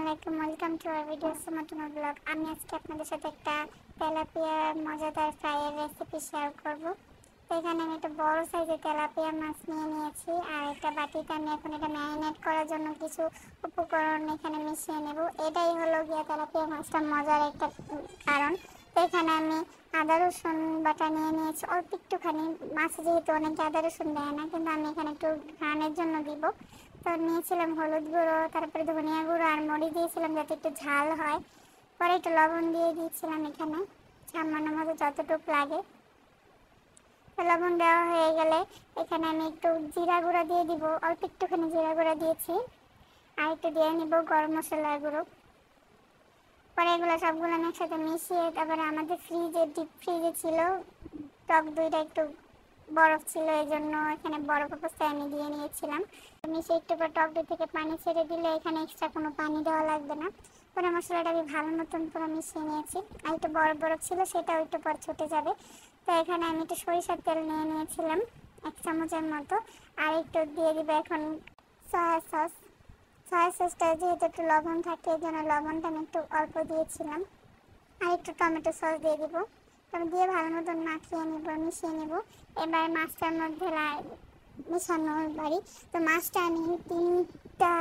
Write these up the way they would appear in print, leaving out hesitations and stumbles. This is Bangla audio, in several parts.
আসসালামু আলাইকুম, ওয়েলকাম টু আওয়ার ভিডিও নতুন ব্লগ। আমি আজকে আপনাদের সাথে একটা তেলাপিয়ার মজাদার ফ্রাইয়ের রেসিপি শেয়ার করব। তো এখানে আমি একটা বড় সাইজের তেলাপিয়া মাছ নিয়ে নিয়েছি, আর একটা বাটিতে আমি এখন এটা ম্যারিনেট করার জন্য কিছু উপকরণ এখানে মিশিয়ে নেব। এটাই হলো গিয়ে তেলাপিয়া মাছটা মজার একটা কারণ। তো এখানে আমি আদা রসুন বাটা নিয়ে নিয়েছি অল্প একটুখানি। মাছ যেহেতু অনেকে আদা রসুন দেয় না, কিন্তু আমি এখানে একটু ঘ্রাণের জন্য দিব। তো নিয়েছিলাম হলুদ গুঁড়ো, তারপরে ধনিয়া গুঁড়ো আর মরিচ দিয়েছিলাম যাতে একটু ঝাল হয়। পরে একটু লবণ দিয়ে দিয়েছিলাম এখানে সামান্য মতো যতটুকু লাগে। তো লবণ দেওয়া হয়ে গেলে এখানে আমি একটু জিরা গুঁড়া দিয়ে দিব, অল্প একটুখানি জিরা গুঁড়া দিয়েছি। আর একটু দিয়ে নিব গরম মশলার গুঁড়ো। পরে এগুলো সবগুলো আমি একসাথে মিশিয়ে তারপরে আমাদের ডিপ ফ্রিজে ছিল টক দইটা, একটু বরফ ছিল, এই জন্য এখানে বরফ অবস্থায় আমি দিয়ে নিয়েছিলাম। মিশিয়ে একটু পর টক দই থেকে পানি ছেড়ে দিলে এখানে এক্সট্রা কোনো পানি দেওয়া লাগবে না। পরে মশলাটা আমি ভালো মতন পুরো মিশিয়ে নিয়েছি। আর একটু বরফ বরফ ছিল, সেটাও একটু পর ছুটে যাবে। তো এখানে আমি একটু সরিষার তেল নিয়ে নিয়েছিলাম 1 চামচের মতো। আর একটু দিয়ে দিব এখন সয়া সস। সয়া সসটা যেহেতু একটু লবণ থাকে, এই জন্য লবণটা আমি একটু অল্প দিয়েছিলাম। আর একটু টমেটো সস দিয়ে দিব। তবে দিয়ে ভালো মতন মাখিয়ে নেব, মিশিয়ে নেব। এবার মাছটার মধ্যে মিশানোর বাড়ি। তো মাছটা আমি 3টা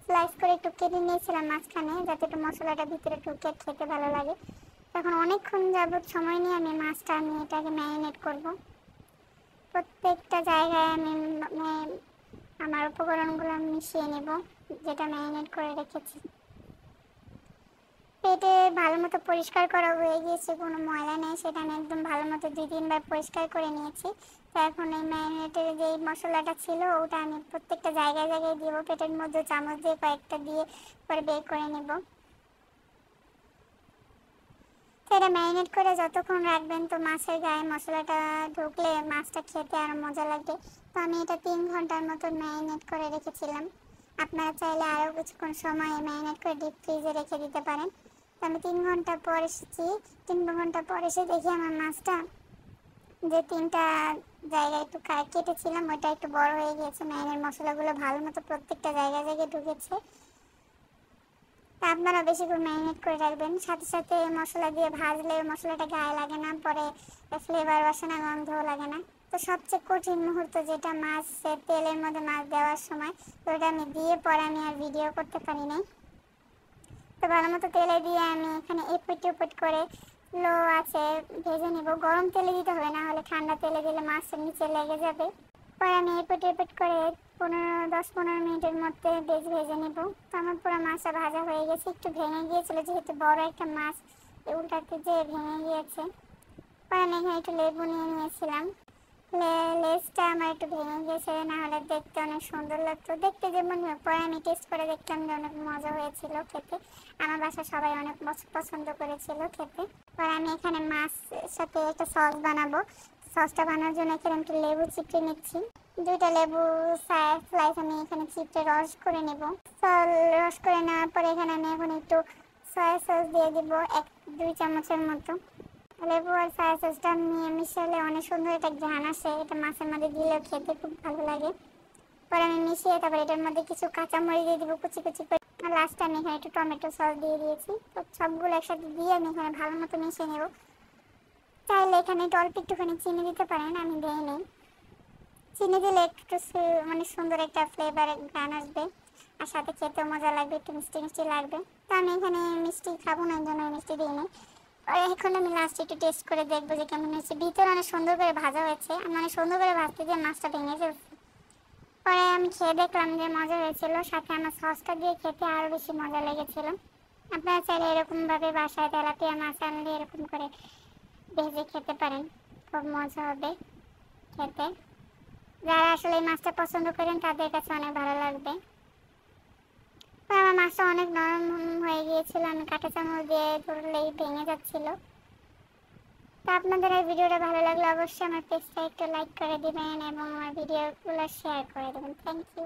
স্লাইস করে একটু কেটে নিয়েছিলাম মাঝখানে, যাতে একটু মশলাটা ভিতরে ঢুকে খেতে ভালো লাগে। তখন অনেকক্ষণ যাবত সময় নিয়ে আমি মাছটা এটাকে ম্যারিনেট করব। প্রত্যেকটা জায়গায় আমি আমার উপকরণগুলো মিশিয়ে নেব, যেটা ম্যারিনেট করে রেখেছি। পেটে ভালো মতো পরিষ্কার করা হয়ে গিয়েছে, কোনো ময়লা নেই, সেটা আমি একদম ভালো মতো 2-3 বার পরিষ্কার করে নিয়েছি। তো এখন এই ম্যারিনেটের যে মশলাটা ছিল ওটা আমি প্রত্যেকটা জায়গায় জায়গায় দিব। পেটের মধ্যে চামচ দিয়ে কয়েকটা দিয়ে পরে বের করে নেব। তো এটা ম্যারিনেট করে যতক্ষণ রাখবেন, তো মাছের গায়ে মশলাটা ঢুকলে মাছটা খেতে আরও মজা লাগবে। তো আমি এটা 3 ঘন্টার মতো ম্যারিনেট করে রেখেছিলাম। আপনারা চাইলে আরও কিছুক্ষণ সময় ম্যারিনেট করে ডিপ ফ্রিজে রেখে দিতে পারেন। তো আমি 3 ঘন্টা পর এসেছি। 3 ঘন্টা পর এসে দেখি আমার মাছটা যে 3টা জায়গায় একটু কেটেছিলাম ওইটা একটু বড় হয়ে গিয়েছে। ম্যারিনেট মশলাগুলো ভালো মতো প্রত্যেকটা জায়গায় জায়গায় ঢুকেছে। তা আপনারা বেশি করে ম্যারিনেট করে রাখবেন। সাথে সাথে মশলা দিয়ে ভাজলে মশলাটা গায়ে লাগে না, পরে ফ্লেভার বাসনা গন্ধও লাগে না। তো সবচেয়ে কঠিন মুহূর্ত যেটা মাছের তেলের মধ্যে মাছ দেওয়ার সময়, তো ওটা আমি দিয়ে পরে আমি আর ভিডিও করতে পারি নাই। তো ভালো মতো তেলে দিয়ে আমি এখানে এপিট ওপিট করে লো আছে ভেজে নেব। গরম তেলে দিতে হবে, না হলে ঠান্ডা তেলে দিলে মাছের নিচে লেগে যাবে। পরে আমি এপিট এপিট করে 10-15 মিনিটের মধ্যে ভেজে নেব। তো আমার পুরো মাছটা ভাজা হয়ে গেছে। একটু ভেঙে গিয়েছিল, যেহেতু বড় একটা মাছ উল্টাতে যেয়ে ভেঙে গিয়েছে। পরে আমি এখানে একটু লেবু নিয়ে নিয়েছিলাম। লেজটা আমার একটু ভেঙে গিয়েছে, না হলে দেখতে অনেক সুন্দর লাগতো। দেখতে যেমন, পরে আমি টেস্ট করে দেখলাম যে অনেক মজা হয়েছিল খেতে। আমার বাসায় সবাই অনেক পছন্দ করেছিল খেতে। পরে আমি এখানে মাছের সাথে একটা সস বানাবো। সসটা বানানোর জন্য এখানে একটু লেবু চিপে নিচ্ছি। 2টা লেবু স্লাইস আমি এখানে চিপে রস করে নেব। রস করে নেওয়ার পরে এখানে আমি এখন একটু সয়া সস দিয়ে দিব 1-2 চামচের মতো। লেবু আর সয়া সসটা মিশালে অনেক সুন্দর একটা ঘ্রাণ আসে, এটা মাছের মধ্যে দিলেও খেতে খুব ভালো লাগে। পরে আমি মিশিয়ে তারপর এটার মধ্যে কিছু কাঁচামরিচ দিয়ে দিব কুচি কুচি করে। আর লাস্টে আমি এখানে একটু টমেটো সস দিয়ে দিয়েছি। তো সবগুলো একসাথে দিয়ে আমি এখানে ভালো মতো মিশিয়ে নেব। চাইলে এখানে একটু অল্প একটুখানি চিনি দিতে পারেন, আমি দিই নেই। চিনি দিলে একটু সুন্দর একটা ফ্লেভার গান আসবে, আর সাথে খেতেও মজা লাগবে, একটু মিষ্টি মিষ্টি লাগবে। তো আমি এখানে মিষ্টি খাবো না, এই জন্য মিষ্টি দিই নি। আর এখন আমি লাস্টে একটু টেস্ট করে দেখবো যে কেমন হয়েছে। ভিতরে অনেক সুন্দর করে ভাজা হয়েছে, আমি অনেক সুন্দর করে ভাজতে দিয়ে মাছটা ভেঙে ফেলছি। পরে আমি খেয়ে দেখলাম যে মজা হয়েছিল, সাথে আমার সসটা দিয়ে খেতে আরও বেশি মজা লেগেছিল। আপনারা চাইলে এরকমভাবে বাসায় তেলাপিয়া মাছ আনলে এরকম করে ভেজে খেতে পারেন, খুব মজা হবে খেতে। যারা আসলে এই মাছটা পছন্দ করেন তাদের কাছে অনেক ভালো লাগবে। তো আমার মাছটা অনেক নরম হয়ে গিয়েছিল, আমি কাঁটা চামচ দিয়ে ধরলেই ভেঙে যাচ্ছিল। তো আপনাদের এই ভিডিওটা ভালো লাগলে অবশ্যই আমার পেজটা একটু লাইক করে দিবেন এবং আমার ভিডিওগুলো শেয়ার করে দেবেন। Thank you.